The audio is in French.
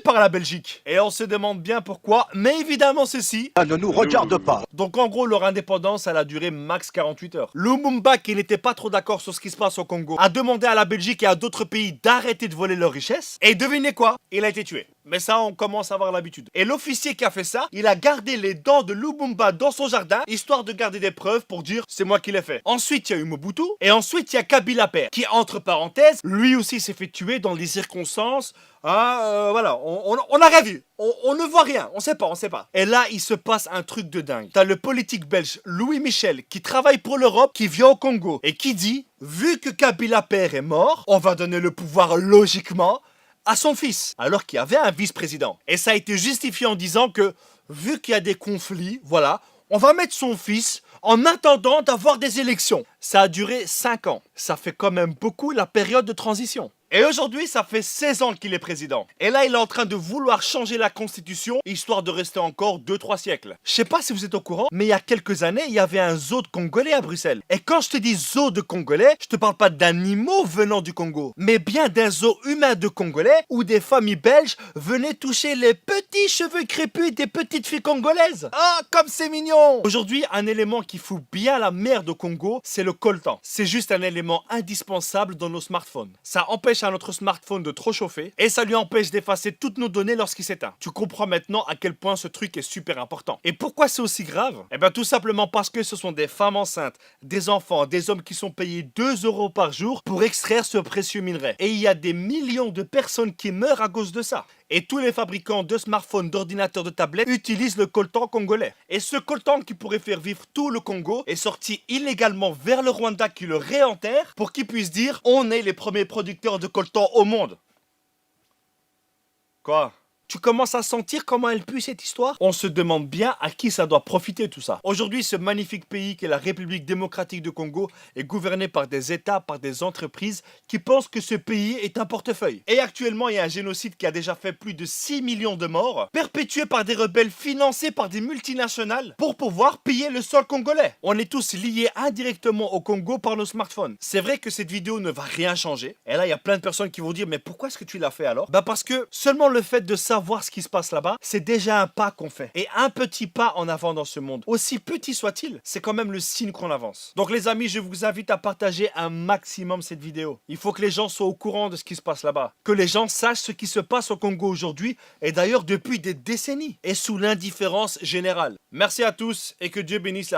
par la Belgique. Et on se demande bien pourquoi, mais évidemment ceci ne nous regarde pas. Donc en gros, leur indépendance, elle a duré max 48 heures. Lumumba, qui n'était pas trop d'accord sur ce qui se passe au Congo, a demandé à la Belgique et à d'autres pays d'arrêter de voler leurs richesses. Et devinez quoi? Il a été tué. Mais ça, on commence à avoir l'habitude. Et l'officier qui a fait ça, il a gardé les dents de Lumumba dans son jardin, histoire de garder des preuves pour dire c'est moi qui l'ai fait. Ensuite, il y a eu Mobutu, et ensuite, il y a Kabila père, qui, entre parenthèses, lui aussi s'est fait tuer dans des circonstances. Voilà, on a rien vu. On ne voit rien, on sait pas. Et là, il se passe un truc de dingue. T'as le politique belge Louis Michel qui travaille pour l'Europe, qui vient au Congo et qui dit, vu que Kabila père est mort, on va donner le pouvoir logiquement à son fils, alors qu'il y avait un vice-président. Et ça a été justifié en disant que, vu qu'il y a des conflits, voilà, on va mettre son fils en attendant d'avoir des élections. Ça a duré 5 ans. Ça fait quand même beaucoup la période de transition. Et aujourd'hui, ça fait 16 ans qu'il est président. Et là, il est en train de vouloir changer la constitution, histoire de rester encore 2-3 siècles. Je sais pas si vous êtes au courant, mais il y a quelques années, il y avait un zoo de Congolais à Bruxelles. Et quand je te dis zoo de Congolais, je te parle pas d'animaux venant du Congo, mais bien d'un zoo humain de Congolais, où des familles belges venaient toucher les petits cheveux crépus des petites filles congolaises. Ah, comme c'est mignon! Aujourd'hui, un élément qui fout bien la merde au Congo, c'est le coltan. C'est juste un élément indispensable dans nos smartphones. Ça empêche à notre smartphone de trop chauffer et ça lui empêche d'effacer toutes nos données lorsqu'il s'éteint. Tu comprends maintenant à quel point ce truc est super important. Et pourquoi c'est aussi grave? Eh bien tout simplement parce que ce sont des femmes enceintes, des enfants, des hommes qui sont payés 2 € par jour pour extraire ce précieux minerai. Et il y a des millions de personnes qui meurent à cause de ça. Et tous les fabricants de smartphones, d'ordinateurs, de tablettes utilisent le coltan congolais. Et ce coltan qui pourrait faire vivre tout le Congo est sorti illégalement vers le Rwanda qui le réenterre pour qu'ils puissent dire on est les premiers producteurs de coltan au monde. Quoi? Tu commences à sentir comment elle pue cette histoire? On se demande bien à qui ça doit profiter tout ça. Aujourd'hui, ce magnifique pays qu'est la République démocratique du Congo est gouverné par des États, par des entreprises qui pensent que ce pays est un portefeuille. Et actuellement, il y a un génocide qui a déjà fait plus de 6 millions de morts, perpétué par des rebelles financés par des multinationales pour pouvoir piller le sol congolais. On est tous liés indirectement au Congo par nos smartphones. C'est vrai que cette vidéo ne va rien changer. Et là, il y a plein de personnes qui vont dire mais pourquoi est-ce que tu l'as fait alors? Bah parce que seulement le fait de savoir ce qui se passe là-bas, c'est déjà un pas qu'on fait. Et un petit pas en avant dans ce monde, aussi petit soit-il, c'est quand même le signe qu'on avance. Donc les amis, je vous invite à partager un maximum cette vidéo. Il faut que les gens soient au courant de ce qui se passe là-bas. Que les gens sachent ce qui se passe au Congo aujourd'hui, et d'ailleurs depuis des décennies, et sous l'indifférence générale. Merci à tous, et que Dieu bénisse la